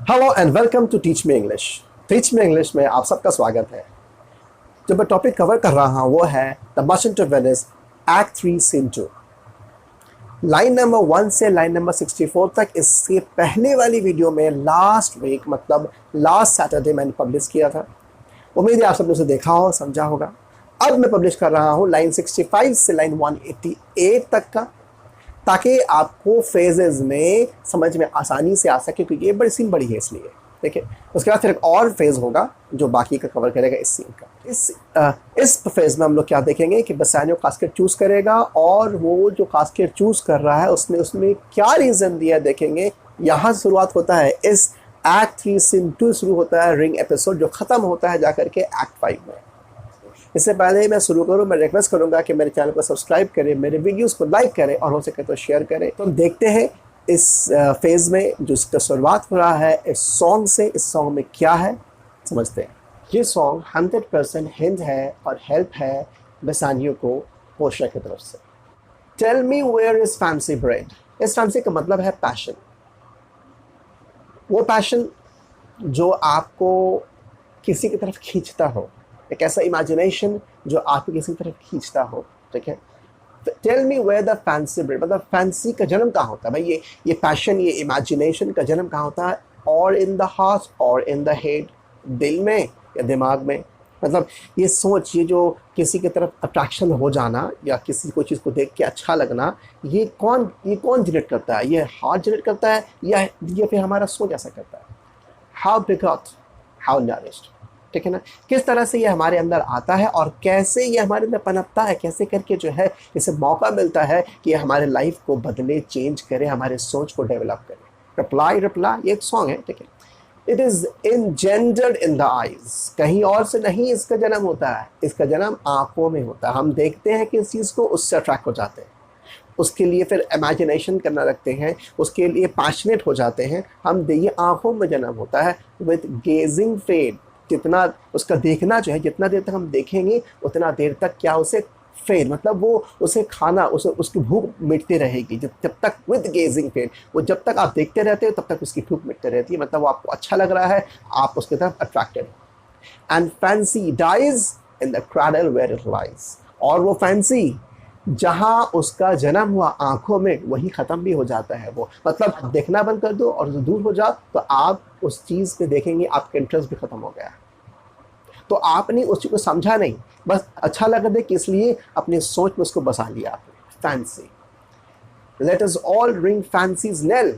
Hello and welcome to Teach Me English. Teach Me English में आप सबका स्वागत है। जो मैं टॉपिक कवर कर रहा हूँ वो है the Merchant of Venice act 3 scene 2। Line number 1 से लाइन नंबर 64 तक इससे पहले वाली वीडियो में लास्ट वीक मतलब लास्ट सैटरडे मैंने पब्लिश किया था। उम्मीद है आप सबने उसे देखा हो, समझा होगा। अब मैं पब्लिश कर रहा हूँ लाइन 65 से लाइन 188 तक का, ताकि आपको फ्रेजेस में समझ में आसानी से आ सके, क्योंकि ये बड़ी सीन बड़ी है इसलिए। देखिए, उसके बाद फिर एक और फेज होगा जो बाकी का कवर करेगा इस सीन का। इस फेज में हम लोग क्या देखेंगे कि बसानियो कास्केट चूज करेगा और वो जो कास्केट चूज कर रहा है उसमें क्या रीजन दिया देखेंगे। यहाँ शुरुआत होता है इस एक्ट 3 सीन 2 शुरू होता है रिंग एपिसोड, जो खत्म होता है जाकर के एक्ट 5 में। इससे पहले मैं शुरू करूं, मैं रिक्वेस्ट करूंगा कि मेरे चैनल को सब्सक्राइब करें, मेरे वीडियोस को लाइक करें और हो सके तो शेयर करें। तो देखते हैं इस फेज़ में जो इसका शुरुआत हो रहा है इस सॉन्ग से। इस सॉन्ग में क्या है समझते हैं। ये सॉन्ग 100% हिंट है और हेल्प है बेसानियो को पोर्शिया की तरफ से। Tell me where is fancy bred. इस फैंसी का मतलब है पैशन। वो पैशन जो आपको किसी की तरफ खींचता हो, एक ऐसा इमेजिनेशन जो आपको किसी तरफ खींचता हो। ठीक है, tell me where the fancy bred, मतलब फैंसी का जन्म कहाँ होता है भाई। ये पैशन, ये इमेजिनेशन का जन्म कहाँ होता है? और इन द हार्ट और इन द हेड, दिल में या दिमाग में। मतलब ये सोच, ये जो किसी की तरफ अट्रैक्शन हो जाना या किसी को चीज़ को देख के अच्छा लगना, ये कौन जनरेट करता है? ये हार्ट जनरेट करता है या ये फिर हमारा सोच ऐसा करता है? How bigot, how nourished. ठीक है ना, किस तरह से ये हमारे अंदर आता है और कैसे ये हमारे अंदर पनपता है, कैसे करके जो है इसे मौका मिलता है कि ये हमारे लाइफ को बदले, चेंज करे, हमारे सोच को डेवलप करे। रिप्लाई ये एक सॉन्ग है। ठीक है, it is engendered in the eyes. कहीं और से नहीं इसका जन्म होता है, इसका जन्म आंखों में होता है। हम देखते हैं कि इस चीज़ को, उससे अट्रैक्ट हो जाते हैं, उसके लिए फिर इमेजिनेशन करना लगते हैं, उसके लिए पैशनेट हो जाते हैं हम। ये आंखों में जन्म होता है। विद गेजिंग फेड, जितना उसका देखना जो है, जितना देर तक हम देखेंगे उतना देर तक क्या उसे फेड, मतलब वो उसे खाना, उसकी भूख मिटती रहेगी जब तक। विद गेजिंग फेड, वो जब तक आप देखते रहते हो तब तक उसकी भूख मिटती रहती है। मतलब वो आपको अच्छा लग रहा है, आप उसकी तरफ attracted. And fancy dies in the cradle where it lies. और वो फैंसी जहाँ उसका जन्म हुआ आंखों में, वही ख़त्म भी हो जाता है वो। मतलब देखना बंद कर दो और दूर हो जाओ तो आप उस चीज़ पे देखेंगे, आपका इंटरेस्ट भी ख़त्म हो गया। तो आपने उस चीज़ को समझा नहीं, बस अच्छा लगा दे कि इसलिए अपनी सोच में उसको बसा लिया आपने। Fancy, let us all ring fancy's nail.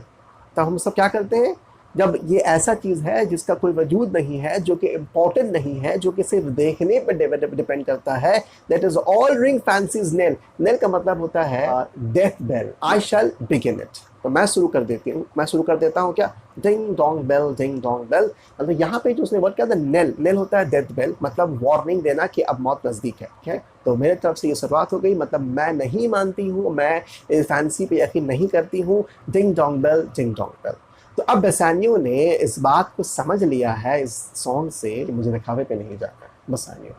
तो हम सब क्या करते हैं जब ये ऐसा चीज़ है जिसका कोई वजूद नहीं है, जो कि इम्पोर्टेंट नहीं है, जो कि सिर्फ देखने पर डिपेंड करता है, that is all ring fancy's knell. Knell का मतलब होता है death bell. I shall begin it. तो मैं शुरू कर देता हूँ क्या? Ding dong bell, ding dong bell. मतलब यहाँ पे जो उसने वर्ड किया था नेल, नेल होता है डेथ बेल, मतलब वार्निंग देना कि अब मौत नज़दीक है। ठीक है, तो मेरे तरफ से ये शुरुआत हो गई। मतलब मैं नहीं मानती हूँ, मैं इस फैंसी पे यकीन नहीं करती हूँ। Ding dong bell, ding dong bell. तो अब बेसानियो ने इस बात को समझ लिया है इस सॉन्ग से कि मुझे दिखावे पे नहीं जाना है। बेसानियो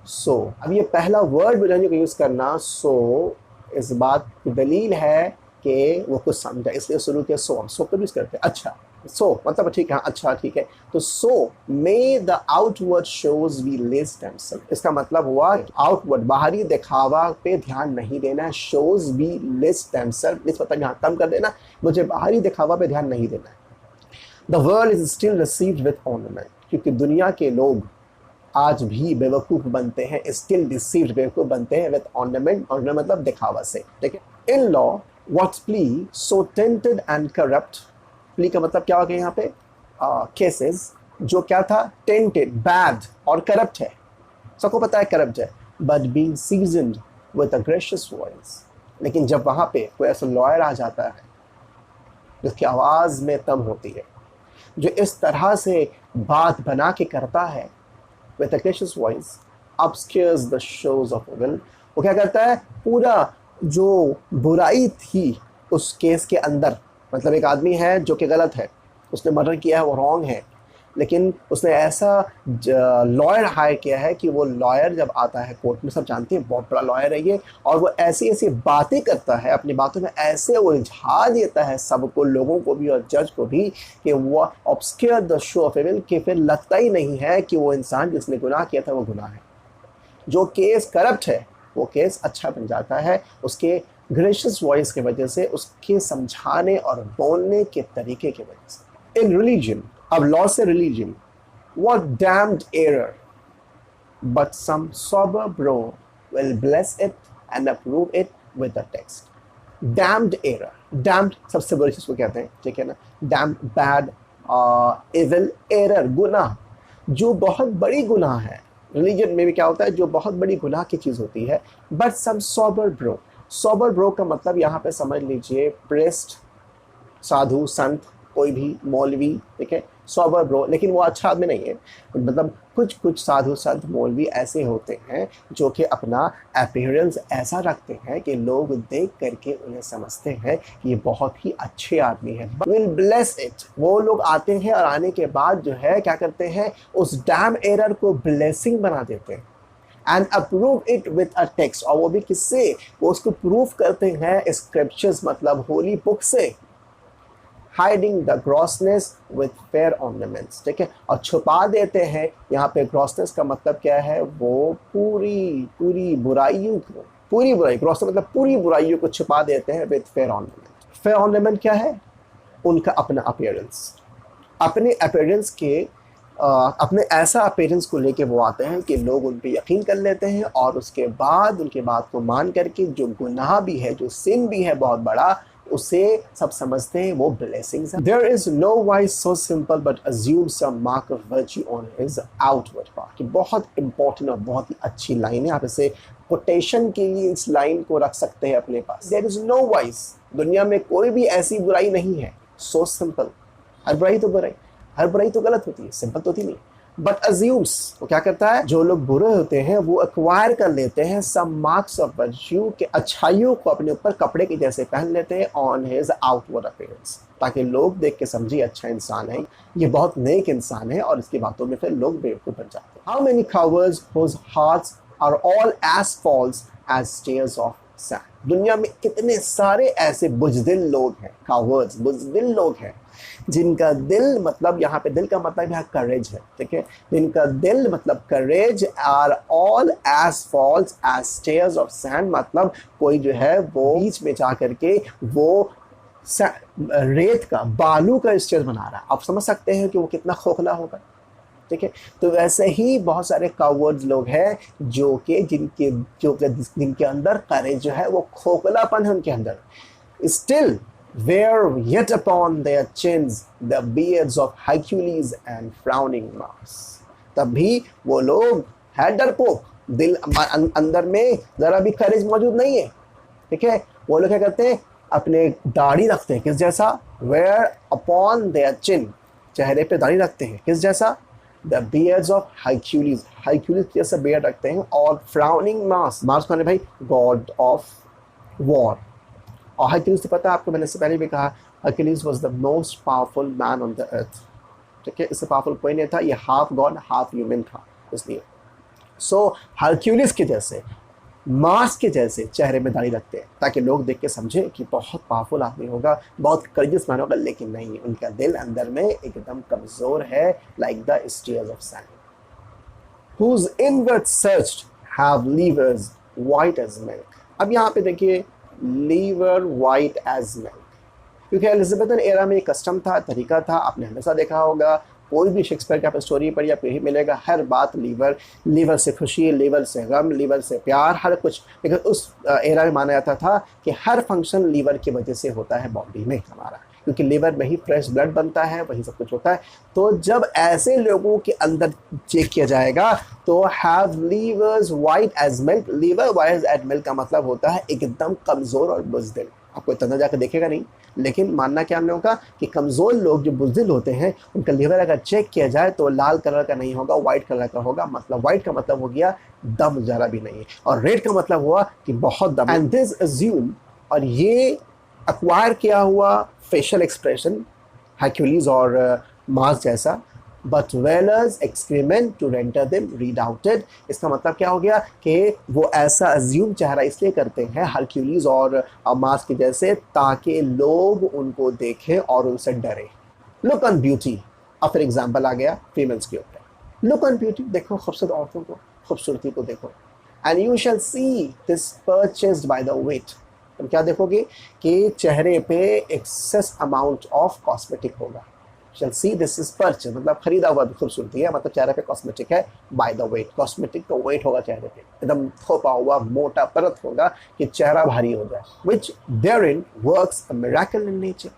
सो, अब ये पहला वर्ड बेसानियो का यूज़ करना, सो इस बात की दलील है कि वो कुछ समझा, इसलिए शुरू किया सो। हम सो को यूज़ करते हैं। अच्छा, सो मतलब ठीक है, अच्छा ठीक है। तो so may the outward shows be less themselves. इसका मतलब हुआ आउटवर्ड, बाहरी दिखावा पे ध्यान नहीं देना है। शोज बी लेस देमसेल्फ, इस मतलब यहाँ कम कर देना, मुझे बाहरी दिखावा पे ध्यान नहीं देना है। The world is still received with ornament, क्योंकि दुनिया के लोग आज भी बेवकूफ़ बनते हैं, स्टिल डिसीव्ड, बेवकूफ़ बनते हैं विथ ऑर्नामेंट। ऑर्नामेंट मतलब दिखावा से। ठीक है, in law what's plea so tainted and corrupt. Plea का मतलब क्या हो गया यहाँ पे? केसेस जो क्या था? टेंटेड, बैड और करप्ट है। सबको पता है करप्ट है। But being seasoned with a gracious voice. लेकिन जब वहाँ पे कोई ऐसा लॉयर आ जाता है जिसकी आवाज़ में दम होती है, जो इस तरह से बात बना के करता है with a gracious voice, obscures the shows of evil। वो क्या करता है? पूरा जो बुराई थी उस केस के अंदर, मतलब एक आदमी है जो कि गलत है, उसने मर्डर किया है, वो रॉन्ग है, लेकिन उसने ऐसा लॉयर हायर किया है कि वो लॉयर जब आता है कोर्ट में, सब जानते हैं बहुत बड़ा लॉयर है ये, और वो ऐसी ऐसी बातें करता है, अपनी बातों में ऐसे उलझा देता है सबको, लोगों को भी और जज को भी, कि वो obscure the show of evil, कि फिर लगता ही नहीं है कि वो इंसान जिसने गुनाह किया था वो गुनाह है। जो केस करप्ट है वो केस अच्छा बन जाता है उसके ग्रेशियस वॉइस की वजह से, उसके समझाने और बोलने के तरीके की वजह से। इन रिलीजन, अब लॉ से religion, what damned error, but some sober bro will bless it and approve it with a text. Damned error, damned सबसे बड़ी चीज को कहते हैं, ठीक है ना, damned, bad, evil, error, गुनाह, जो बहुत बड़ी गुनाह है। रिलीजन में भी क्या होता है, जो बहुत बड़ी गुनाह की चीज होती है। But some sober brow, sober brow का मतलब यहाँ पे समझ लीजिए प्रेस्ट, साधु संत, कोई भी मौलवी, ठीक है, सोबर ब्रो, लेकिन वो अच्छा आदमी नहीं है। मतलब कुछ कुछ साधु संत मौलवी ऐसे होते हैं जो कि अपना अपीयरेंस ऐसा रखते हैं कि लोग देख करके उन्हें समझते हैं कि ये बहुत ही अच्छे आदमी है। विल ब्लेस इट, वो लोग आते हैं और आने के बाद जो है क्या करते हैं, उस डैम एरर को ब्लेसिंग बना देते हैं and approve it with a text, और वो भी किससे, वो उसको प्रूफ करते हैं स्क्रिप्चर्स, मतलब होली बुक से। Hiding the grossness with fair ornaments, ठीक है, और छुपा देते हैं। यहाँ पे ग्रॉसनेस का मतलब क्या है, वो पूरी पूरी बुराइयों को, पूरी बुराई, ग्रॉसनेस मतलब पूरी बुराइयों को छुपा देते हैं with fair ornament. Fair ornament क्या है, उनका अपना अपीयरेंस, अपने अपीयरेंस के अपने ऐसा अपीयरेंस को लेके वो आते हैं कि लोग उन पे यकीन कर लेते हैं, और उसके बाद उनके बात को मान करके जो गुनाह भी है, जो सिन भी है बहुत बड़ा, उसे सब समझते हैं वो ब्लेसिंग्स है। There is no wise so simple but assume some mark of virtue on his outward part। कि बहुत इंपॉर्टेंट और बहुत ही अच्छी लाइन है, आप इसे कोटेशन के लिए इस लाइन को रख सकते हैं अपने पास। There is no wise, दुनिया में कोई भी ऐसी बुराई नहीं है, so simple, हर बुराई तो बुराई, हर बुराई तो गलत होती है, सिंपल तो होती नहीं। बट अज्यूम्स, वो क्या करता है, जो लोग बुरे होते हैं वो एक्वायर कर लेते हैं सम मार्क्स ऑफ वर्च्यू, के अच्छाइयों को अपने ऊपर कपड़े के जैसे पहन लेते हैं ऑन हिज आउटवर्ड अपीयरेंस, ताकि लोग देख के समझे अच्छा इंसान है, ये बहुत नेक इंसान है, और इसकी बातों में फिर लोग बेवकूफ बन जाते हैं। How many cowards whose hearts are all as false as stairs of sand. दुनिया में कितने सारे ऐसे बुजदिल लोग हैं, कावर्ड्स, बुजदिल लोग हैं, जिनका दिल, मतलब यहाँ पे दिल का मतलब यहाँ करेज है, ठीक है, जिनका दिल मतलब courage, are all as false as stairs of sand, मतलब कोई जो है वो बीच में जा करके वो रेत का, बालू का स्टेयर बना रहा है। आप समझ सकते हैं कि वो कितना खोखला होगा, ठीक है। तो वैसे ही बहुत सारे कावर्ड्स लोग हैं जो कि जिनके अंदर करेज जो है वो खोखलापन है उनके अंदर। Still wear yet upon their chins the beards of Hercules and frowning Mars। तब भी वो लोग है डरपोक, दिल अंदर में जरा भी करेज मौजूद नहीं है, ठीक है। वो लोग क्या करते हैं, अपने दाढ़ी रखते हैं, किस जैसा, wear upon their chin, चेहरे पे दाढ़ी रखते हैं, किस जैसा, the beards of Hercules, Hercules जैसा beard रखते हैं, और frowning Mars, Mars माने भाई god of war। और हरक्यूलिस से पता है आपको, मैंने इससे पहले भी कहा, Hercules was the most powerful man on the earth, ठीक है, इससे पावरफुल कोई नहीं था, ये हाफ गॉड हाफ ह्यूमन था, इसलिए सो हरक्यूलिस के जैसे, मार्स के जैसे चेहरे में दाढ़ी रखते हैं, ताकि लोग देख के समझे कि बहुत पावरफुल आदमी होगा, बहुत करेजियस मैन होगा, लेकिन नहीं, उनका दिल अंदर में एकदम कमजोर है, like the stairs of sand. Whose inward searched have livers white as milk. अब यहाँ पे देखिए, लीवर वाइट एज मिल्क, क्योंकि एलिजाबेथन एरा में एक कस्टम था, तरीका था, आपने हमेशा देखा होगा, कोई भी शेक्सपियर की आप स्टोरी पढ़िए आपको यही मिलेगा, हर बात लीवर, लीवर से खुशी, लीवर से गम, लीवर से प्यार, हर कुछ। लेकिन उस एरा में माना जाता था कि हर फंक्शन लीवर की वजह से होता है बॉडी में हमारा, क्योंकि लीवर में ही फ्रेश ब्लड बनता है, वही सब कुछ होता है। तो जब ऐसे लोगों के अंदर चेक किया जाएगा तो have livers white as milk, liver white as milk का मतलब होता है एकदम कमज़ोर और बुज़दिल। आपको इतना जाकर देखेगा नहीं, लेकिन मानना क्या हम लोगों का कि कमज़ोर लोग जो बुज़दिल होते हैं उनका लीवर अगर चेक किया जाए तो लाल कलर का नहीं होगा, वाइट कलर का होगा। मतलब वाइट का मतलब हो गया दम ज़रा भी नहीं है, और रेड का मतलब हुआ कि बहुत दम। एंड दिस अज्यूम, और ये एक्वायर किया हुआ फेशियल एक्सप्रेशन हरक्यूलिस और मार्स जैसा, but whalers excrement to render them redoubted। इसका मतलब क्या हो गया कि वो ऐसा अज्यूम चेहरा इसलिए करते हैं हरक्यूलिस और मार्स के जैसे, ताकि लोग उनको देखें और उनसे डरें। लुक ऑन ब्यूटी, अब फिर एग्जाम्पल आ गया फीमेल्स के ऊपर। लुक ऑन ब्यूटी, देखो खूबसूरत औरतों को, खूबसूरती को देखो। And you shall see this purchased by the weight, तुम क्या देखोगे कि चेहरे पे एक्सेस अमाउंट ऑफ कॉस्मेटिक होगा। शैल सी दिस इज परचेज मतलब खरीदा हुआ खूबसूरती है, मतलब चेहरे पे कॉस्मेटिक है बाय द वेट। कॉस्मेटिक का वेट होगा चेहरे पे, एकदम थोपा हुआ मोटा परत होगा कि चेहरा भारी हो जाए। Which there in works a miracle in nature,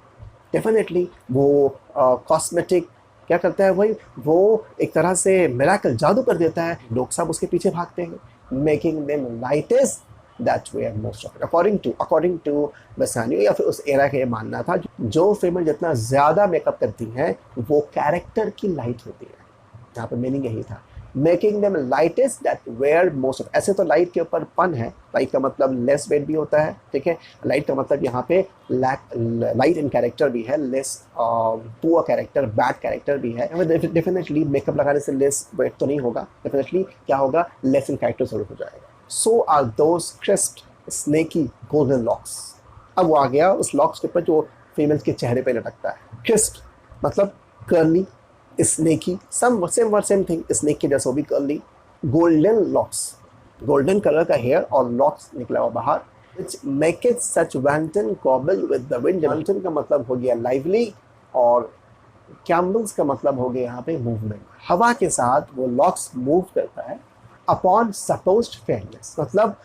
definitely वो कॉस्मेटिक क्या करता है भाई, वो एक तरह से मिरेकल जादू कर देता है, लोग सब उसके पीछे भागते हैं। Making them lightest that way and most of it according to बेसानियो, या फिर उस एरा का ये मानना था जो फीमेल जितना ज़्यादा मेकअप करती हैं वो कैरेक्टर की लाइट होती है। यहाँ पर मीनिंग यही था, making them lightest that wear most of. ऐसे तो लाइट के ऊपर पन है, लाइट का मतलब लेस वेट भी होता है, ठीक है। लाइट का मतलब यहाँ पे लाइट इन कैरेक्टर भी है, less poor character, bad character भी है। डेफिनेटली मेकअप लगाने से लेस वेट तो नहीं होगा, डेफिनेटली क्या होगा, लेस इन कैरेक्टर जरूर हो जाएगा। So are those crisp, snaky golden locks। अब वो आ गया उस लॉक्स के ऊपर जो फीमेल्स के चेहरे पे लटकता है। क्रिस्प मतलब curly, sneaky same thing, snake के जैसा भी curly. Golden locks, golden colour का हेयर और लॉक्स निकला हुआ बाहर। which make it such wanton cobble with the wind। wanton का मतलब हो गया लाइवली और कैम्बल्स का मतलब हो गया यहाँ पे मूवमेंट, हवा के साथ वो लॉक्स मूव करता है। अपॉन सपोज्ड फेयरनेस मतलब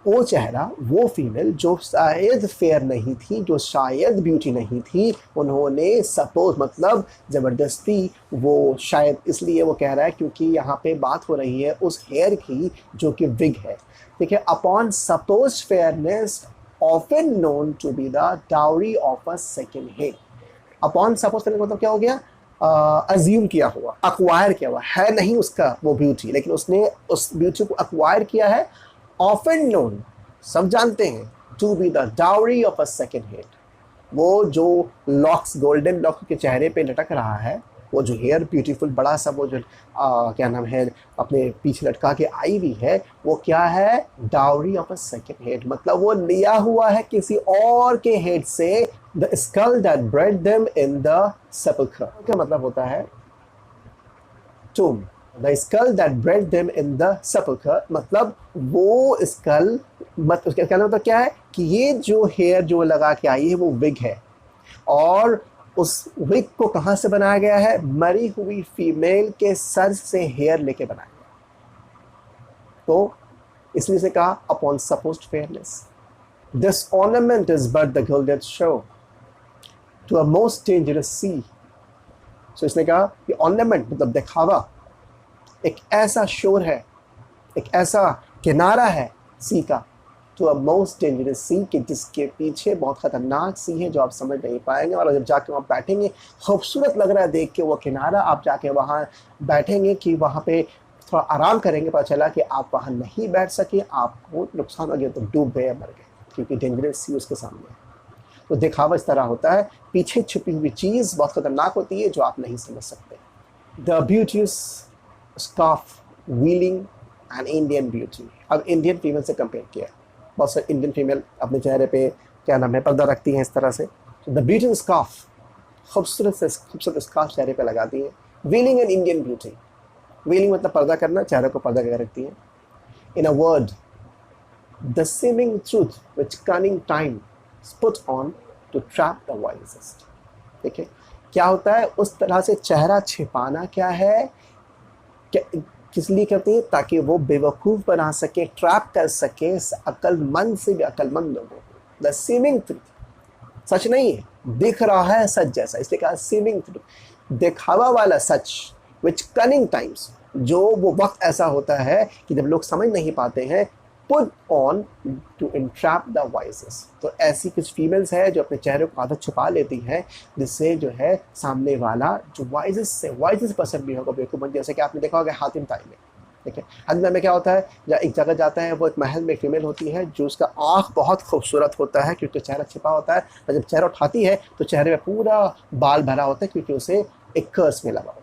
वो चेहरा, वो फीमेल जो शायद फेयर नहीं थी, जो शायद ब्यूटी नहीं थी, उन्होंने सपोज मतलब ज़बरदस्ती, वो शायद इसलिए वो कह रहा है क्योंकि यहाँ पे बात हो रही है उस हेयर की जो कि विग है, ठीक है। Upon suppose fairness often known to be the dowry of a second head. Upon suppose fairness मतलब क्या हो गया, अज्यूम किया हुआ, अक्वायर किया हुआ है नहीं उसका वो ब्यूटी, लेकिन उसने उस ब्यूटी को अक्वायर किया है। ऑफन नोन सब जानते हैं, to be the dowry of a second head, वो जो लॉक्स गोल्डन लॉक के चेहरे पे लटक रहा है, वो जो हेयर ब्यूटीफुल बड़ा सा वो जो क्या नाम है अपने पीछे लटका के आई हुई है, वो क्या है, dowry of a second head, मतलब वो लिया हुआ है किसी और के हेड से। The skull that bred them in the sepulchre, क्या मतलब होता है, tomb. The skull that bred them in the sepulchre मतलब वो स्कल, मतलब उसका कहना मतलब क्या है कि ये जो हेयर जो लगा के आई है वो विग है, और उस विग को कहाँ से बनाया गया है, मरी हुई फीमेल के सर से हेयर लेके बनाया गया। तो इसलिए से कहा upon supposed fairness. This ornament is but the gilded shore to a most dangerous sea. So इसने कहा कि ऑर्नामेंट मतलब दिखावा, एक ऐसा शोर है, एक ऐसा किनारा है सी का, टू अ मोस्ट डेंजरस सी कि जिसके पीछे बहुत ख़तरनाक सी है जो आप समझ नहीं पाएंगे। और जब जाके वहाँ बैठेंगे, खूबसूरत लग रहा है देख के वो किनारा, आप जाके वहाँ बैठेंगे कि वहाँ पे थोड़ा आराम करेंगे, पता चला कि आप वहाँ नहीं बैठ सके, आपको नुकसान हो गया, तो डूब गए, मर गए, क्योंकि डेंजरस सी उसके सामने है। तो दिखावा इस तरह होता है, पीछे छुपी हुई चीज़ बहुत ख़तरनाक होती है जो आप नहीं समझ सकते। The beauties scarf veiling and Indian beauty. अब इंडियन फीमेल से कंपेयर किया, बहुत सारे इंडियन फीमेल अपने चेहरे पे क्या नाम है पर्दा रखती हैं इस तरह से। द ब्यूटी स्कार्फ, खूबसूरत से खूबसूरत स्कार्फ चेहरे पे लगाती हैं। Veiling and Indian beauty, veiling मतलब पर्दा करना, चेहरे को पर्दा करके रखती हैं। In a word, the seeming truth which cunning time put on to trap the wisest. देखिए क्या होता है, उस तरह से चेहरा छिपाना क्या है, किस लिए करते हैं, ताकि वो बेवकूफ़ बना सके, ट्रैप कर सके अक्लमंद से भी अक्लमंद लोगों को। द सीमिंग ट्रूथ, सच नहीं है, दिख रहा है सच जैसा, इसलिए कहा सीमिंग ट्रूथ, दिखावा वाला सच। विच कनिंग टाइम्स, जो वो वक्त ऐसा होता है कि जब लोग समझ नहीं पाते हैं, put on to entrap the wisest. तो ऐसी कुछ फीमेल्स है जो अपने चेहरे को आदत छुपा लेती हैं, जिससे जो है सामने वाला जो वाइजेस पर्सन भी होगा बेवकूफ़। जैसे कि आपने देखा होगा हातिम ताई में, ठीक है, हातिम में क्या होता है, जब एक जगह जाता है, वो एक महल में फीमेल होती है जो उसका आँख बहुत खूबसूरत होता है क्योंकि चेहरा छिपा होता है, और जब चेहरा उठाती है तो चेहरे में पूरा बाल भरा होता है क्योंकि उसे एक कर्स मिला हुआ होता है।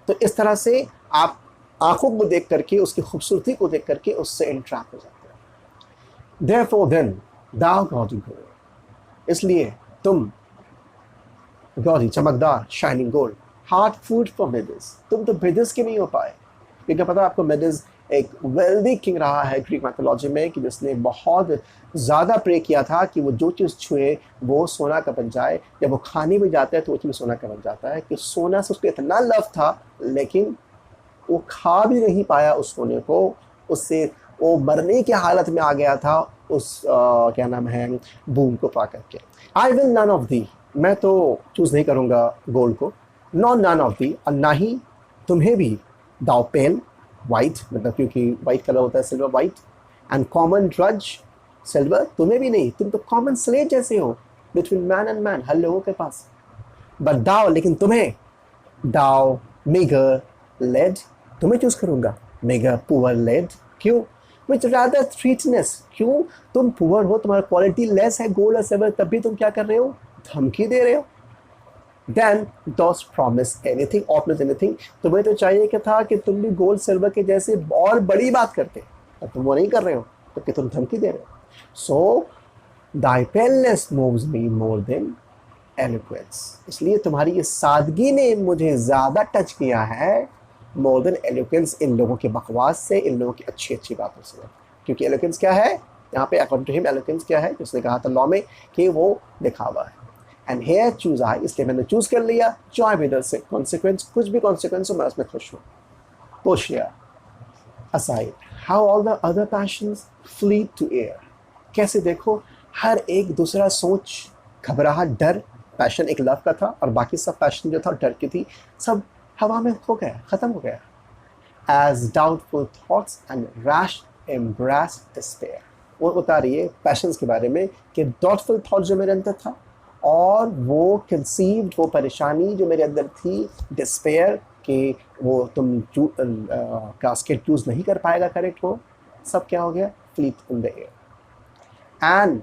तो इस तरह से आप आंखों को देख करके, उसकी खूबसूरती को देख करके उससे इंट्रैक्ट हो जाते हैं। Therefore then thou gaudy gold, इसलिए तुम गौरी, चमकदार, shining gold, hard food for Midas, तुम तो मिडिस के नहीं हो पाए। क्योंकि पता है आपको, मिडिस एक वेल्दी किंग रहा है ग्रीक मैथोलॉजी में, कि जिसने बहुत ज़्यादा प्रे किया था कि वो जो चीज़ छुए वो सोना का बन जाए। जब वो खाने में जाता है तो वो चीज़ सोना का बन जाता है, कि सोना से उसको इतना लव था, लेकिन वो खा भी नहीं पाया उस सोने को, उससे वो मरने की हालत में आ गया था उस क्या नाम है, बूम को पा करके। I will none of thee, मैं तो चूज़ नहीं करूँगा गोल्ड को, नॉन नन ऑफ दी, और ना ही तुम्हें भी, दाउ पेल वाइट, मतलब क्योंकि वाइट कलर होता है silver white, and common drudge silver, तुम्हें भी नहीं, तुम तो कॉमन स्लेट जैसे हो बिटवीन मैन एंड मैन, हर लोगों के पास। बट दाउ, लेकिन तुम्हें, दाउ मेगर लेड, तुम्हें चूज करूंगा, मेगर पुअर लेड, क्यों, विच रादर स्वीटनेस, क्यों, तुम पुअर हो, तुम्हारा क्वालिटी लेस है गोल्ड और सिल्वर, तब भी तुम क्या कर रहे हो, धमकी दे रहे हो। Then dost promise anything, or anything, तुम्हें तो चाहिए क्या था कि तुम भी गोल्ड सिल्वर के जैसे और बड़ी बात करते, और तुम वो नहीं कर रहे हो, तो कि तुम धमकी दे रहे हो। सो thy paleness moves me more than eloquence, इसलिए तुम्हारी ये सादगी ने मुझे ज़्यादा टच किया है, more than eloquence, इन लोगों की बकवास से, इन लोगों की अच्छी अच्छी बातों से। क्योंकि eloquence क्या है यहाँ पे, अकॉर्डिंग टू हिम eloquence क्या है, जिसने कहा था लॉ में कि वो दिखावा है। एंड हेयर चूज आई, इसलिए मैंने चूज कर लिया, जॉय विद द कॉन्सिक्वेंस, कुछ भी कॉन्सिक्वेंस हो मैं उसमें खुश हूँ। पोशिया aside, how all the other passions fleet to air, कैसे देखो हर एक दूसरा सोच, घबराहट, डर, पैशन एक लव का था और बाकी सब पैशन जो था डर की थी, सब हवा में हो गया, खत्म हो गया। As doubtful thoughts and rash embraced despair, वो बता रही है पैशंस के बारे में कि डाउटफुल थॉट जो मेरे अंदर था, और वो कंसीव्ड, वो परेशानी जो मेरे अंदर थी, डिस्पेयर, कि वो तुम कास्केट चूज नहीं कर पाएगा करेक्ट हो, सब क्या हो गया, fleet in the air. And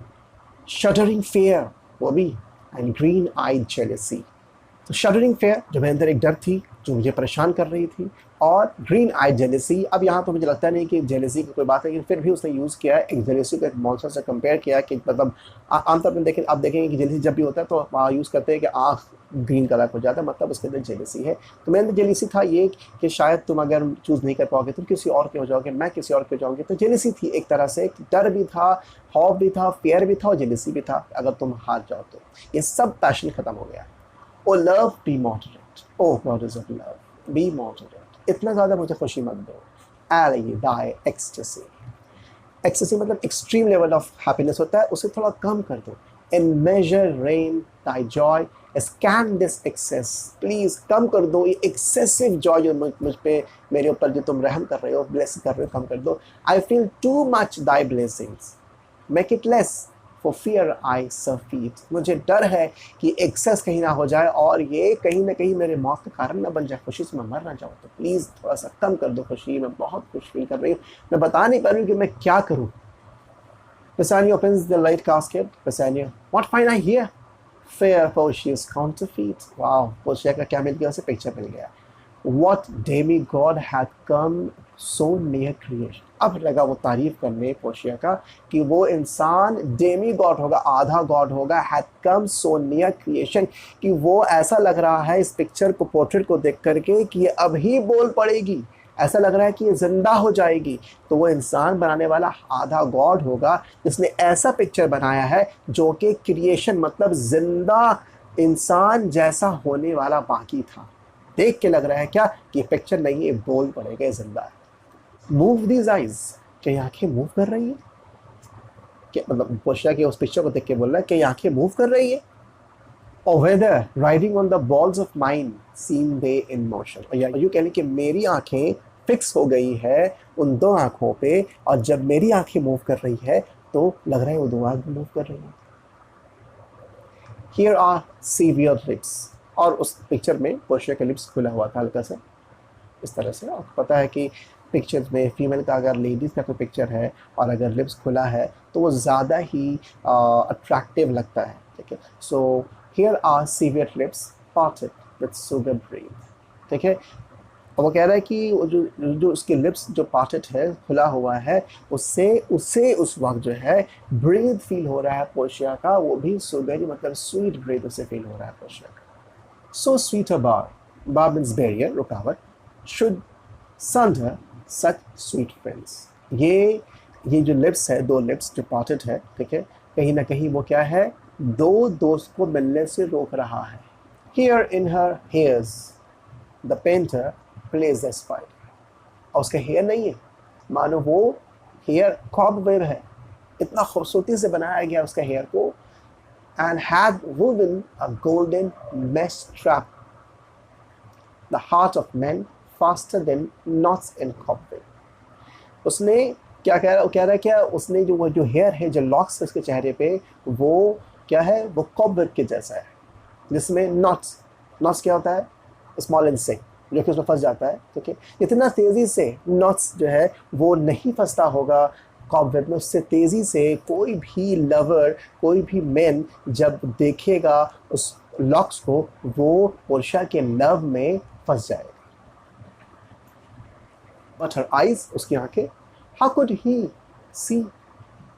shuddering fair, वो भी, एंड ग्रीन आइड जेलसी, तो शडरिंग फेयर जो मेरे अंदर एक डर थी जो मुझे परेशान कर रही थी, और ग्रीन आई जेलेसी। अब यहाँ तो मुझे लगता नहीं कि जेलेसी की कोई बात है, लेकिन फिर भी उसने यूज़ किया है एक जेलेसी को एक मॉन्स्टर से कंपेयर किया है, कि मतलब आमतौर पर देखें, आप देखेंगे कि जेलेसी जब भी होता है तो वहाँ यूज़ करते हैं कि आँख ग्रीन कलर हो जाता है, मतलब उसके अंदर जेलेसी है। तो मेरे अंदर जेलेसी था ये कि शायद तुम अगर चूज़ नहीं कर पाओगे तुम किसी और के हो जाओगे, मैं किसी और के हो जाऊँगी, तो जेलेसी थी एक तरह से, डर भी था, खौफ भी था, फेयर भी था, और जेलेसी भी था अगर तुम हार जाओ तो। ये सब पैशन खत्म हो गया। O love be moderate, O goddess of love be moderate, इतना ज़्यादा मुझे खुशी मत दो। एली दाई एक्सटेसी, एक्सटेसी मतलब एक्सट्रीम लेवल ऑफ हैप्पीनेस होता है, उसे थोड़ा कम कर दो। In measure rain thy joy scant this excess, please कम कर दो ये एक्सेसिव जॉय जो मुझ पे, मेरे ऊपर जो तुम रहम कर रहे हो, ब्लेस कर रहे हो, कम कर दो। I feel too much thy blessings, make it less, for fear I surfeit, मुझे डर है कि एक्सेस कहीं ना हो जाए और ये कहीं ना कहीं मेरे मौत का कारण ना बन जाए, खुशी से मैं मर ना जाऊँ, तो प्लीज़ थोड़ा सा कम कर दो खुशी, मैं बहुत खुश फील कर रही हूँ, मैं बता नहीं पा रही हूँ कि मैं क्या करूँ। Bassanio opens the light casket. Bassanio, what find I here? Fair Portia's counterfeit. Wow, Portia का क्या मिल गया, उसे पिक्चर मिल गया। What demigod had come so near creation. अब लगा वो तारीफ करने पोर्शिया का कि वो इंसान डेमी गॉड होगा, आधा गॉड होगा, had come so near creation, कि वो ऐसा लग रहा है इस पिक्चर को, पोर्ट्रेट को देख करके कि ये अभी बोल पड़ेगी, ऐसा लग रहा है कि ये जिंदा हो जाएगी। तो वो इंसान बनाने वाला आधा गॉड होगा जिसने ऐसा पिक्चर बनाया है जो कि क्रिएशन मतलब जिंदा इंसान जैसा होने वाला बाकी था। देख के लग रहा है क्या कि पिक्चर नहीं, ये बोल पड़ेगा, जिंदा है। मूव दीज आइज, क्या आंखें मूव कर रही है, क्या मतलब पोर्शिया के उस पिक्चर को देख के बोल रहा है कि आंखें मूव कर रही है। और weather riding on the balls of mind seem they in motion, और यू कहने कि मेरी आंखें फिक्स हो गई है उन दो आंखों पे, और जब मेरी आंखें मूव कर रही है तो लग रहा है वो दो आंखें मूव कर रही है। हियर आर सीवियर लिप्स, और उस पिक्चर में पोर्शिया के लिप्स खुला हुआ था हल्का सा इस तरह से। और पता है कि पिक्चर्स में फीमेल का अगर लेडीज़ का कोई पिक्चर है और अगर लिप्स खुला है तो वो ज़्यादा ही अट्रैक्टिव लगता है, ठीक है। So here are severed lips parted with sugar breath, ठीक है। अब वो कह रहा है कि वो जो जो उसके लिप्स जो पार्टेड है, खुला हुआ है, उससे उसे उस वक्त जो है ब्रीथ फील हो रहा है पोर्शिया का, वो भी सुगरी मतलब स्वीट ब्रीथ उसे फील हो रहा है पोर्शिया का। सो स्वीट अ बार, बार मीन्स बैरियर, रुकावट, शुड सन्डर सच स्वीट फ्रेंड्स। ये जो लिप्स है, दो लिप्स जो पार्टेड है, ठीक है, कहीं ना कहीं वो क्या है, दो दोस्त को मिलने से रोक रहा है। Here in her hairs, the painter plays the spider. और उसका हेयर नहीं है, मानो वो हेयर कॉबवेब है, इतना खूबसूरती से बनाया गया उसका हेयर को। And had woven a golden mesh trap, the heart of men faster than knots in cobweb. उसने क्या कह रहा है क्या, उसने जो हेयर है, जो लॉक्स है उसके चेहरे पे, वो क्या है, वो कॉबवेब के जैसा है, जिसमें नॉट्स क्या होता है, स्मॉल इंसेक्ट जो कि उसमें फंस जाता है, ठीक है। इतना तेज़ी से नॉट्स जो है वो नहीं फंसता होगा कॉबवेब में, उससे तेज़ी से कोई भी लवर, कोई भी मैन जब देखेगा उस लॉक्स को, वो पोर्शिया के लव में फंस जाएगा। बट हर आइज, उसकी आंखें, how could he see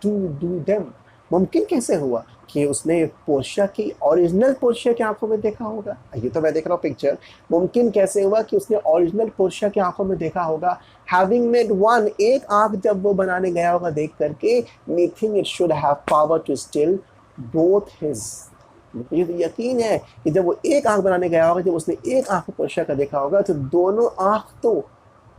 to do them, मुमकिन कैसे हुआ कि उसने पोर्शिया की, ओरिजिनल पोर्शिया की आंखों में देखा होगा। ये तो मैं देख रहा हूँ पिक्चर, मुमकिन कैसे हुआ कि उसने ओरिजिनल पोर्शिया की आंखों में देखा होगा। हैविंग मेड वन, एक आंख जब वो बनाने गया होगा देख करके, methinks it should have power to steal both his. ये तो यकीन है कि जब वो एक आंख बनाने गया होगा, जब उसने एक आंख पोर्शिया का देखा होगा, तो दोनों आंख तो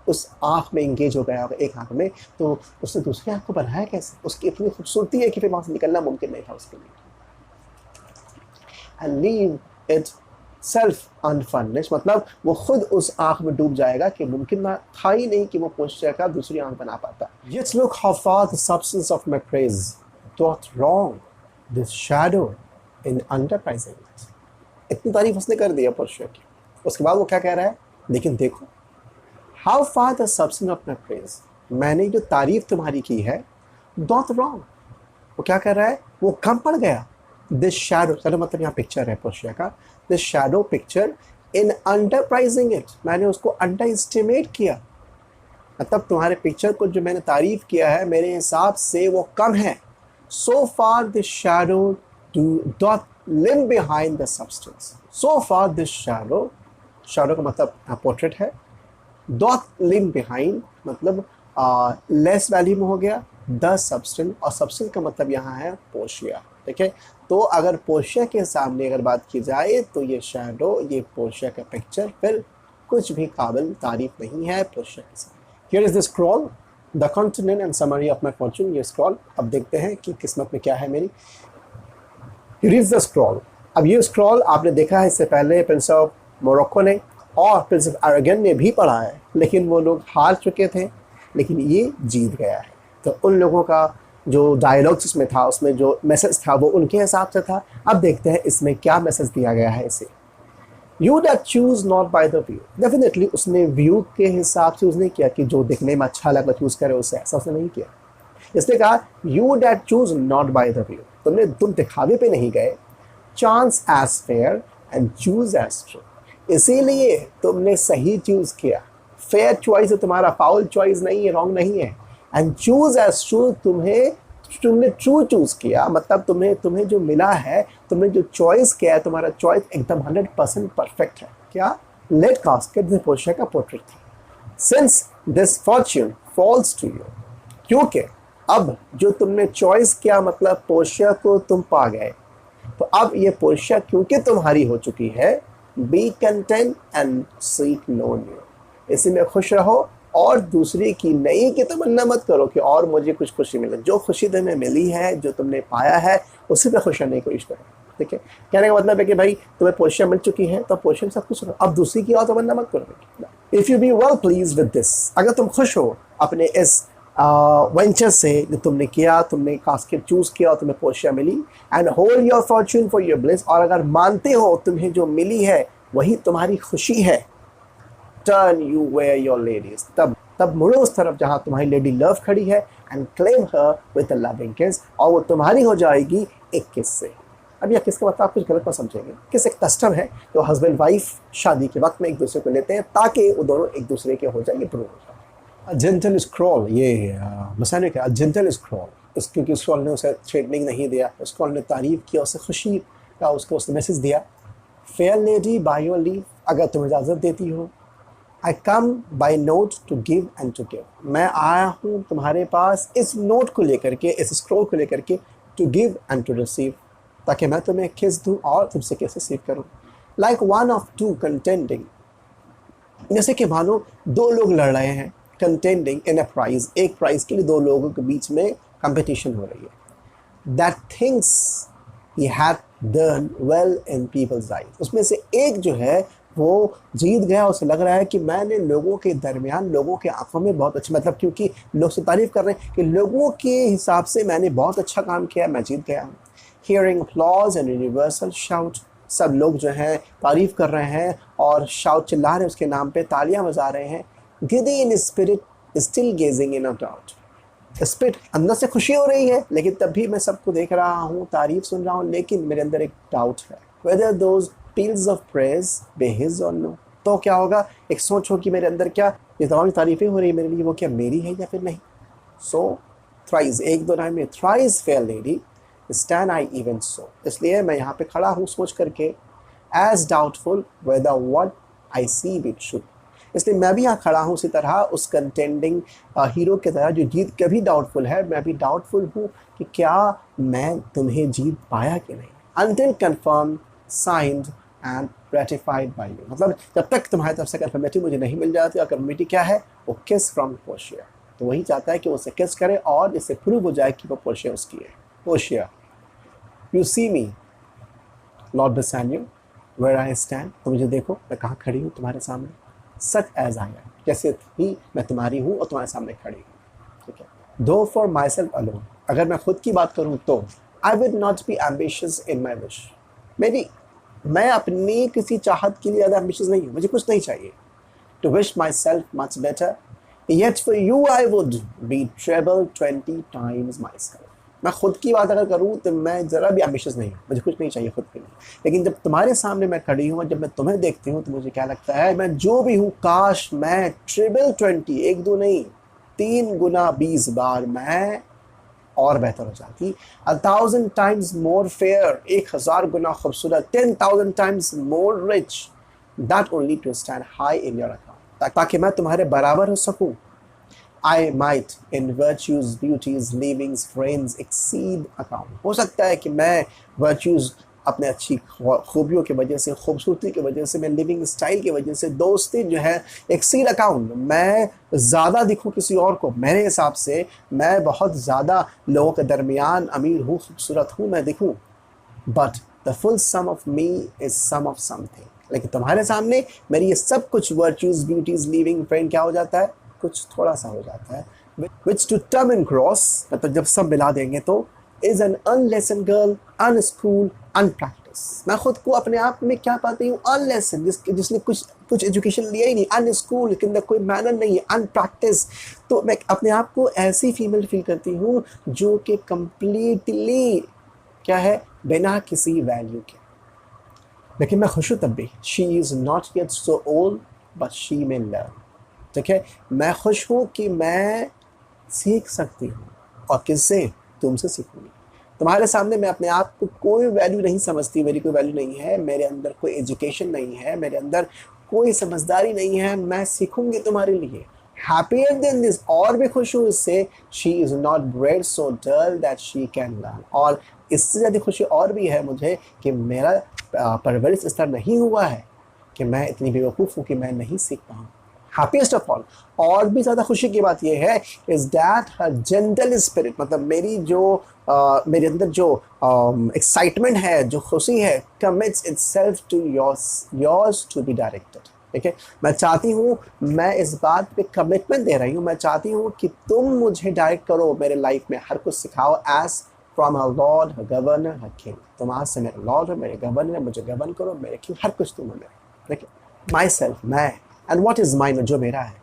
उस आँख में इंगेज हो गया होगा, एक आँख में, तो उसने दूसरी आँख को बनाया कैसे? उसकी इतनी खूबसूरती है कि फिर वहाँ से निकलना मुमकिन नहीं था उसके लिए। And leave it self unfurnished, मतलब वो खुद उस आँख में डूब जाएगा कि मुमकिन ना था ही नहीं कि वो पोर्शिया का दूसरी आँख बना पाता। Yet look how far the substance of my praise doth wrong this shadow in enterprising it. इतनी तारीफ उसने कर दी पोर्शिया की, उसके बाद वो क्या कह रहा है, लेकिन देखो How far the substance of my praise, मैंने जो तारीफ तुम्हारी की है, doth wrong, वो क्या कर रहा है, वो कम पड़ गया। This shadow, चलो मतलब यहाँ पिक्चर है पोर्शिया का, this shadow picture in underpricing it, मैंने उसको अंडर एस्टिमेट किया, मतलब तुम्हारे पिक्चर को जो मैंने तारीफ किया है, मेरे हिसाब से वो कम है। So far this shadow doth limp behind the substance, so far this shadow का मतलब पोर्ट्रेट है, डॉट लिंक बिहाइंड मतलब लेस वैल्यू में हो गया द सब्सटेंस, और सब्सटेंस का मतलब यहाँ है पोर्शिया, ठीक है। तो अगर पोर्शिया के सामने अगर बात की जाए तो ये शैडो, ये पोर्शिया का पिक्चर फिर कुछ भी काबिल तारीफ नहीं है पोर्शिया के सामने। Here is the scroll, the continent and summary of my Fortune, ये स्क्रॉल, अब देखते हैं कि किस्मत में क्या है मेरी। हियर इज द स्क्रॉल, अब ये स्क्रॉल आपने देखा है इससे पहले प्रिंस ऑफ मोरक्को ने और प्रिंस ऑफ अरागन ने भी पढ़ा है, लेकिन वो लोग हार चुके थे, लेकिन ये जीत गया है। तो उन लोगों का जो डायलॉग इसमें था, उसमें जो मैसेज था वो उनके हिसाब से था। अब देखते हैं इसमें क्या मैसेज दिया गया है इसे। You that choose not by the view, definitely उसने व्यू के हिसाब से उसने किया कि जो दिखने में अच्छा लगा चूज करे, उससे ऐसा उसने नहीं किया। इसने कहा you that choose not by the view, तुम दिखावे पे नहीं गए, chance as fair and choose as true, इसीलिए तुमने सही चूज किया। फेयर चॉइस है तुम्हारा, फाउल चॉइस नहीं है, रॉन्ग नहीं है। एंड चूज एज ट्रू, तुमने ट्रू चूज किया, मतलब तुम्हें जो मिला है, तुमने जो चॉइस किया है, तुम्हारा चॉइस एकदम 100% परफेक्ट है। क्या? लेट कास्केट दिस पोर्शिया का पोर्ट्रेट था। Since this fortune falls to you, क्योंकि अब जो तुमने चॉइस किया मतलब पोर्शिया को तुम पा गए, तो अब ये पोर्शिया क्योंकि तुम्हारी हो चुकी है, be content and seek no new, इसी में खुश रहो और दूसरी की नहीं कि तमन्ना मत करो कि और मुझे कुछ खुशी मिले। जो खुशी तुम्हें मिली है, जो तुमने पाया है, उसी पे खुश रहने की कोशिश करो। ठीक है, कहने का मतलब है कि भाई तुम्हें पोर्शिया मिल चुकी है तो पोर्शिया सब कुछ रहो, अब दूसरी की और तमन्ना मत करो। If you be well please with this, अगर तुम खुश हो अपने इस वेंचर से जो तुमने किया, तुमने कास्केट चूज किया और तुम्हें पोर्शिया मिली, and hold your fortune for your bliss, और अगर मानते हो तुम्हें जो मिली है वही तुम्हारी खुशी है, turn you where your lady is, तब मुड़ो उस तरफ जहाँ तुम्हारी लेडी लव खड़ी है, and claim her with a loving किस, और वो तुम्हारी हो जाएगी एक किस से। अब यह किसका मतलब आप कुछ गलत ना समझेंगे, किस एक कस्टम है जो हस्बैंड वाइफ शादी के वक्त में एक दूसरे को लेते हैं ताकि वो दोनों एक दूसरे के हो जाए, ये प्रूव हो जाए। जेंटल स्क्रॉल, ये मसाने का जेंटल स्क्रॉल, क्योंकि स्क्रॉल ने उसे थ्रेटनिंग नहीं दिया, स्क्रॉल ने तारीफ किया, उसे खुशी का उसको उसने मैसेज दिया। Fair lady by your leave, अगर तुम इजाज़त देती हो। I come by note to give and to give, मैं आया हूँ तुम्हारे पास इस नोट को लेकर के, इस स्क्रॉल को लेकर के, to give and to receive, ताकि मैं तुम्हें किस दूँ और तुमसे किस रिसीव करूँ। Like one of two contending, जैसे कि मानो दो लोग लड़ रहे हैं, कंटेंडिंग इन अ प्राइज, एक प्राइज के लिए दो लोगों के बीच में कंपटीशन हो रही है। That things he had done well in people's eyes, उसमें से एक जो है वो जीत गया, उसे लग रहा है कि मैंने लोगों के दरमियान, लोगों के आंखों में बहुत अच्छा, मतलब क्योंकि लोग से तारीफ कर रहे हैं कि लोगों के हिसाब से मैंने बहुत अच्छा काम किया, मैं जीत गया। Hearing applause and universal shout, सब लोग जो हैं तारीफ कर रहे हैं और शाउट चिल्ला रहे हैं उसके नाम पे, तालियां बजा रहे हैं। Giddy in spirit still gazing in a doubt, spirit अंदर से खुशी हो रही है लेकिन तब भी मैं सबको देख रहा हूँ, तारीफ सुन रहा हूँ, लेकिन मेरे अंदर एक डाउट है। Whether those peals of praise be his or no, तो क्या होगा, एक सोच हो कि मेरे अंदर क्या ये तमाम तारीफें हो रही है मेरे लिए, वो क्या मेरी है या फिर नहीं। सो थ्राइस, एक दो टाइम में, thrice fair lady stand I even so, इसलिए मैं यहाँ पे खड़ा हूँ सोच करके, as doubtful whether what I see be true, इसलिए मैं भी यहाँ खड़ा हूँ उसी तरह उस कंटेंडिंग हीरो की तरह जो जीत के भी डाउटफुल है, मैं भी डाउटफुल हूँ कि क्या मैं तुम्हें जीत पाया कि नहीं। until confirmed, signed and ratified by you, मतलब जब तक तुम्हारी तरफ से कंफर्मेटिव मुझे नहीं मिल जाती, और कंफर्मेटिव क्या है, वो किस फ्रॉम पोर्शिया, तो वही चाहता है कि वो उसे किस करे और इससे प्रूव हो जाए कि वो पोर्शिया उसकी है। Portia, you see me lord Bassanio where I stand, तो मुझे देखो मैं कहाँ खड़ी हूँ तुम्हारे सामने, सच एज आई एम, जैसे ही मैं तुम्हारी हूँ और तुम्हारे सामने खड़ी हूँ, ठीक है। दो फॉर माई सेल्फ अलोन, अगर मैं खुद की बात करूँ तो I will not be ambitious in my wish, मैं अपनी किसी चाहत के लिए ज़्यादा एम्बिशियस नहीं हूँ, मुझे कुछ नहीं चाहिए। To wish myself much better, yet for you I would be treble 20 times myself, मैं खुद की बात अगर करूँ तो मैं ज़रा भी एम्बिशियस नहीं हूँ, मुझे कुछ नहीं चाहिए खुद के लिए, लेकिन जब तुम्हारे सामने मैं खड़ी हूँ और जब मैं तुम्हें देखती हूँ तो मुझे क्या लगता है, मैं जो भी हूँ काश मैं ट्रिपल 20, एक दो नहीं 3 गुना 20 बार मैं और बेहतर हो जाती, 1000 times more fair, 1000 गुना खूबसूरत, 10,000 times more rich, that only to stand high in your account, ताकि मैं तुम्हारे बराबर हो सकूं। I might in virtues, beauties, livings, friends exceed account, हो सकता है कि मैं virtues अपने अच्छी खूबियों की वजह से, खूबसूरती की वजह से, मैं लिविंग स्टाइल की वजह से, दोस्ती जो है एक्सीड अकाउंट, मैं ज़्यादा दिखूँ किसी और को, मेरे हिसाब से मैं बहुत ज़्यादा लोगों के दरमियान अमीर हूँ, खूबसूरत हूँ, मैं दिखूँ, but the full sum of me is sum of something, लेकिन तुम्हारे सामने मेरी ये सब कुछ वर्च्यूज़, ब्यूटीज़, लिविंग, फ्रेंड क्या हो जाता है, कुछ थोड़ा सा हो जाता है, विच टू टर्म एंड क्रॉस, मतलब जब सब मिला देंगे तो is an unlesson girl, unschooled, unpracticed, मैं खुद को अपने आप में क्या पाती हूँ, unlesson, जिसने कुछ एजुकेशन लिया ही नहीं, unschooled, कि अंदर कोई मैनर नहीं है, unpracticed, तो मैं अपने आप को ऐसी फीमेल फील करती हूँ जो कि completely क्या है, बिना किसी वैल्यू के, लेकिन मैं खुश हूँ तब भी। she is not yet so old but she may learn, ठीक है, मैं खुश हूँ कि मैं सीख सकती हूँ, और किससे, तुमसे सीखूंगी। तुम्हारे सामने मैं अपने आप को कोई वैल्यू नहीं समझती, मेरी कोई वैल्यू नहीं है, मेरे अंदर कोई एजुकेशन नहीं है, मेरे अंदर कोई समझदारी नहीं है, मैं सीखूंगी तुम्हारे लिए। हैप्पियर देन दिस, और भी खुश हूँ इससे, she is not bred so dull that she can learn, और इससे ज़्यादा खुशी और भी है मुझे कि मेरा परवरिश इस तरह नहीं हुआ है कि मैं इतनी बेवकूफ़ हूँ कि मैं नहीं सीख पाऊँ। हैप्पीएस्ट ऑफ ऑल, और भी ज़्यादा खुशी की बात यह है, is that her gentle spirit, मतलब मेरी जो मेरे अंदर जो एक्साइटमेंट है, जो खुशी है, commits itself to yours to be directed, ठीक है, मैं चाहती हूँ, मैं इस बात पे कमिटमेंट दे रही हूँ, मैं चाहती हूँ कि तुम मुझे डायरेक्ट करो मेरे लाइफ में, हर कुछ सिखाओ, as from her lord, her governor, her king, तुम आज से मेरे लॉर्ड हो, मेरे गवर्नर, मुझे गवर्न करो, मेरे किंग, हर कुछ तुम हो मेरे, ठीक है। माई सेल्फ, मैं, एंड वॉट इज़ माइन, जो मेरा है,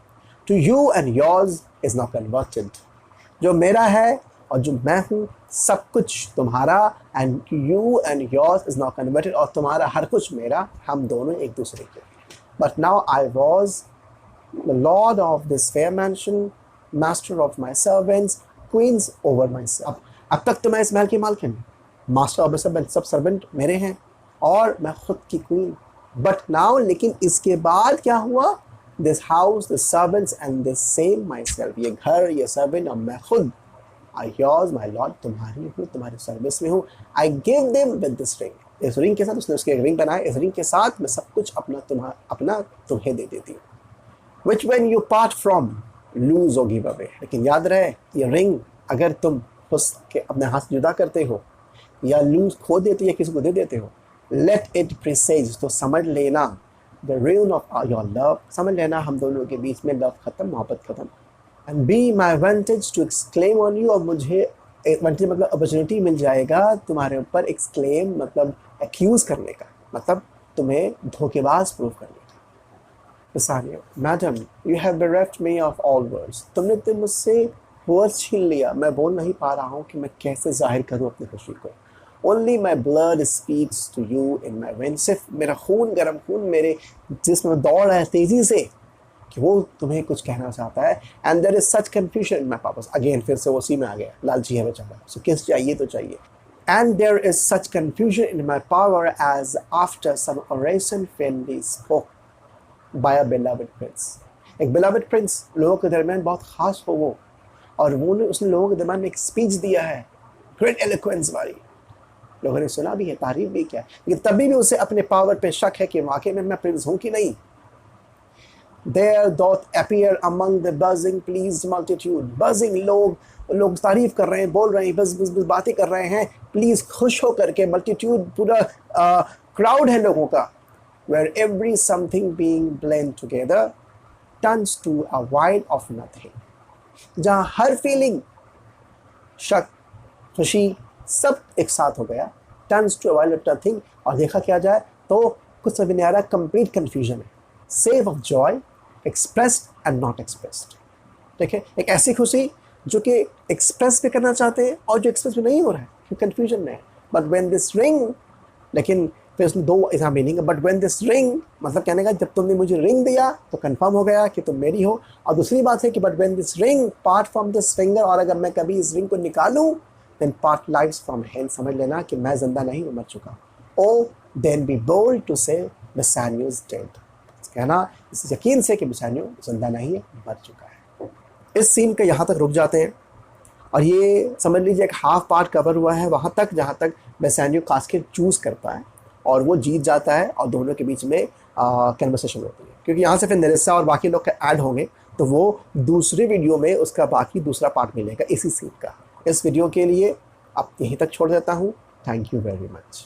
to you and yours is not converted, जो मेरा है और जो मैं हूँ सब कुछ तुम्हारा, and you and yours is now converted, और तुम्हारा हर कुछ मेरा, हम दोनों एक दूसरे के। But now I was the lord of this fair mansion, master of my servants, queens over myself. अब तक तो मैं इस महल की मालकिन, मास्टर ऑफ सर्वेंट, सब सर्वेंट मेरे हैं और मैं खुद की क्वीन। बट नाउ, लेकिन इसके बाद क्या हुआ? This house, this servants and this same my self, ये घर, ये सर्वेंट और मैं खुद, आई योर्स माई लॉर्ड, तुम्हारी हूँ, तुम्हारे सर्विस में हूँ। I give them with this ring, इस रिंग के साथ, उसने उसके रिंग बनाया, इस रिंग के साथ मैं सब कुछ अपना तुम्हें दे देती हूँ। Which when you part from, lose or give away. लेकिन याद रहे, ये रिंग अगर तुम उसके अपने हाथ से जुदा करते हो या लूज खो देते हो या किसी को दे देते हो, let it presage, तो समझ लेना the ruin of your love, समझ लेना हम दोनों के बीच में लव खत्म, मोहब्बत खत्म। And be my vantage to exclaim on you, और मुझे vantage मतलब अपॉर्चुनिटी मिल जाएगा तुम्हारे ऊपर, exclaim मतलब accuse करने का, मतलब तुम्हें धोखेबाज प्रूव करने का। Bassanio, madam you have bereft me of all words, तुमने मुझसे वर्ड्स छीन लिया, मैं बोल नहीं पा रहा हूँ कि मैं कैसे जाहिर करूँ अपनी खुशी को। Only my blood speaks to you in my veins, सिर्फ मेरा खून, गर्म खून मेरे जिसमें दौड़ है तेज़ी से कि वो तुम्हें कुछ कहना चाहता है। And there is such confusion in my purpose, again फिर से उसी में आ गया, लालची है बेचारा, सो किस चाहिए तो चाहिए। And there is such confusion in my power as after some oration faintly spoke by a beloved prince, एक beloved prince लोगों के दरमियान बहुत खास हो वो, और वो ने उसने लोगों के दरमियान में एक स्पीच दिया है, ग्रेट एलोक्वेंस वाली, लोगों ने सुना भी है, तारीफ भी किया, लेकिन तभी भी उसे अपने पावर पे शक है कि वाकई में मैं प्रिंस हूँ कि नहीं। There doth appear among the buzzing pleased multitude, buzzing लोग तारीफ कर रहे हैं, बोल रहे हैं, बस बस बस बातें कर रहे हैं, प्लीज खुश हो करके, मल्टीट्यूड पूरा क्राउड है लोगों का, where every something being blend together turns to a void of nothing, जहाँ हर फीलिंग, शक, खुशी सब एक साथ हो गया, turns to a void of nothing, और देखा क्या जाए तो कुछ समझ नहीं आ रहा, कंप्लीट कन्फ्यूजन है, save of joy expressed and not expressed। ठीक है, एक ऐसी खुशी जो कि एक्सप्रेस भी करना चाहते हैं और जो एक्सप्रेस भी नहीं हो रहा है, क्योंकि कन्फ्यूजन में है। बट व्हेन दिस रिंग, लेकिन फिर उसमें दो ऐसा मीनिंग है, बट व्हेन दिस रिंग मतलब कहने का जब तुमने मुझे रिंग दिया तो कंफर्म हो गया कि तुम मेरी हो, और दूसरी बात है कि but when this ring part from this finger, और अगर मैं कभी इस रिंग को निकालूं then part lives from hand, समझ लेना कि मैं जिंदा नहीं हूँ, मर चुका। O then be bold to say Bassanio is dead, कहना इस यकीन से कि बेसानियो जिंदा नहीं है, मर चुका है। इस सीन के यहाँ तक रुक जाते हैं, और ये समझ लीजिए एक हाफ पार्ट कवर हुआ है वहाँ तक जहाँ तक बेसानियो कास्केट चूज़ करता है और वो जीत जाता है, और दोनों के बीच में कन्वर्सेशन होती है, क्योंकि यहाँ से फिर नेरेसा और बाकी लोग ऐड होंगे, तो वो दूसरी वीडियो में उसका बाकी दूसरा पार्ट मिलेगा इसी सीन का। इस वीडियो के लिए अब यहीं तक छोड़ देता हूँ। Thank you very much.